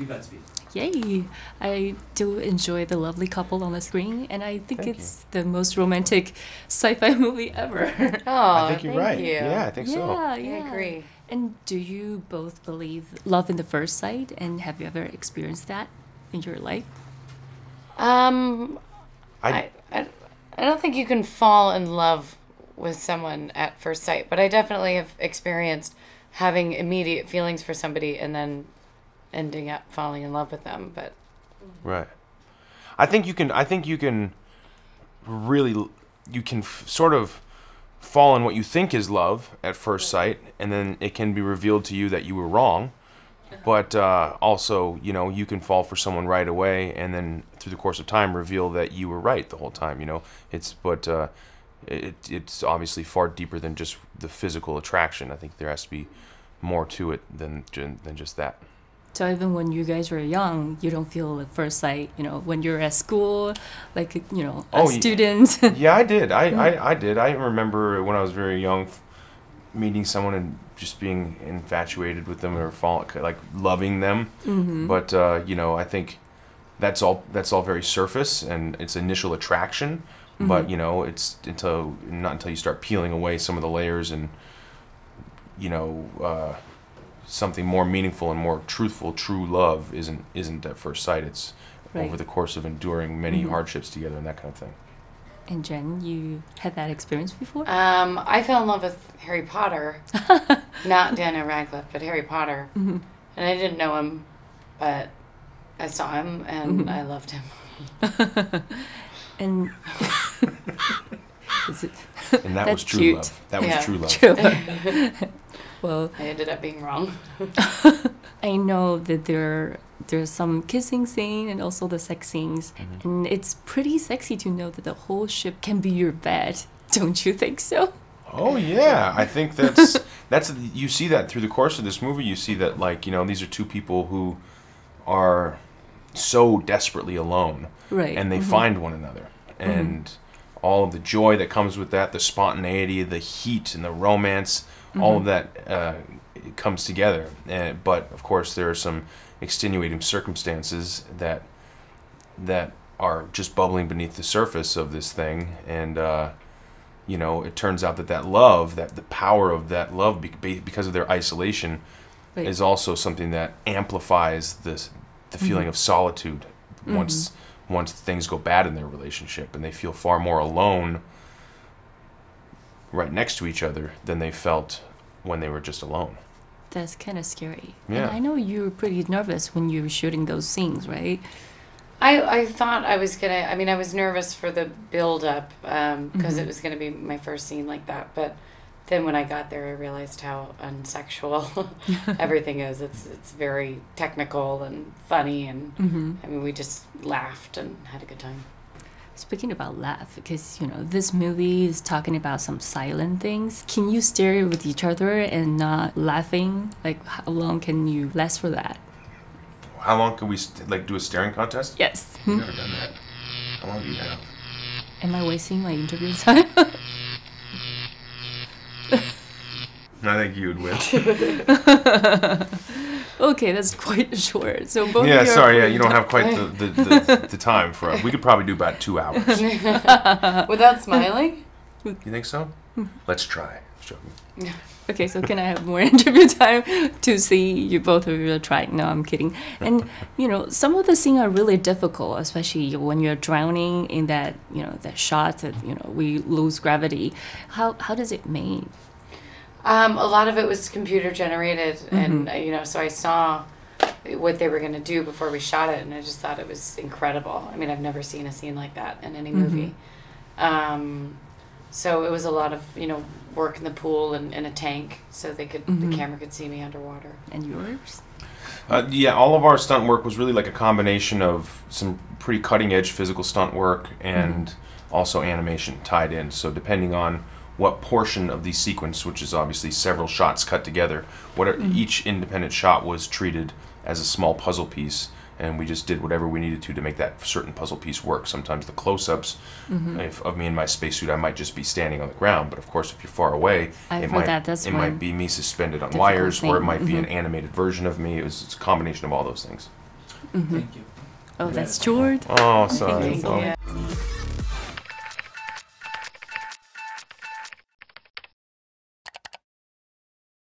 You Godspeed. Yay! I do enjoy the lovely couple on the screen, and I think it's the most romantic sci-fi movie ever. Oh, I think you're right. You. Yeah, I think so. Yeah, I agree. And do you both believe love in the first sight? And have you ever experienced that in your life? I don't think you can fall in love with someone at first sight, but I definitely have experienced having immediate feelings for somebody and then ending up falling in love with them. But right, I think you can really sort of fall in what you think is love at first sight, and then it can be revealed to you that you were wrong. But also, you know, you can fall for someone right away, and then through the course of time reveal that you were right the whole time. You know, it's obviously far deeper than just the physical attraction. I think there has to be more to it than just that. So even when you guys were young, you don't feel at first sight, you know, when you're at school, like, you know, a student? Yeah, I did. I did. I remember when I was very young meeting someone and just being infatuated with them or loving them. Mm-hmm. But, you know, I think that's all very surface and it's initial attraction. Mm-hmm. But, you know, it's not until you start peeling away some of the layers and, you know, something more meaningful and more truthful, true love isn't at first sight. It's over the course of enduring many hardships together and that kind of thing. And Jen, you had that experience before? I fell in love with Harry Potter. Not Daniel Radcliffe, but Harry Potter. Mm-hmm. And I didn't know him, but I saw him and I loved him. And and that was true cute. love. That was true love. True. Well, I ended up being wrong. I know that there's some kissing scene and also the sex scenes, and it's pretty sexy to know that the whole ship can be your bed. Don't you think so? Oh yeah, I think that's you see that through the course of this movie. You see that, like, you know, these are two people who are so desperately alone, right? And they find one another, and all of the joy that comes with that, the spontaneity, the heat, and the romance. All of that comes together, but of course there are some extenuating circumstances that are just bubbling beneath the surface of this thing, and you know, it turns out that the power of that love, because of their isolation, is also something that amplifies the feeling of solitude once things go bad in their relationship, and they feel far more alone right next to each other than they felt when they were just alone. That's kind of scary. Yeah. And I know you were pretty nervous when you were shooting those scenes, right? I thought I was gonna, I mean, I was nervous for the build-up because it was gonna be my first scene like that, but then when I got there I realized how unsexual everything is. It's very technical and funny, and I mean, we just laughed and had a good time. Speaking about laugh, because, you know, this movie is talking about some silent things. Can you stare with each other and not laughing? Like, how long can you last for that? How long can we do a staring contest? Yes. I've never done that. How long do you have? Am I wasting my interview time? I think you would win. Okay, that's quite short. So both. Yeah, sorry. Yeah, you don't have quite the time for us. We could probably do about 2 hours. Without smiling? You think so? Let's try. Yeah. Okay, so can I have more interview time to see you both of you try? No, I'm kidding. And, you know, some of the scenes are really difficult, especially when you're drowning in that, you know, that shot that, you know, we lose gravity. How does it make? A lot of it was computer generated, and you know, so I saw what they were going to do before we shot it, and I just thought it was incredible. I mean, I've never seen a scene like that in any movie. So it was a lot of, you know, work in the pool and in a tank, so the camera could see me underwater. And yours? Yeah, all of our stunt work was really like a combination of some pretty cutting edge physical stunt work and also animation tied in. So depending on what portion of the sequence, which is obviously several shots cut together, each independent shot was treated as a small puzzle piece, and we just did whatever we needed to make that certain puzzle piece work. Sometimes the close-ups of me in my spacesuit, I might just be standing on the ground, but of course if you're far away, it might be me suspended on wires, or it might be an animated version of me. It's a combination of all those things. Thank you. Oh, that's George. Oh, sorry. Thank you.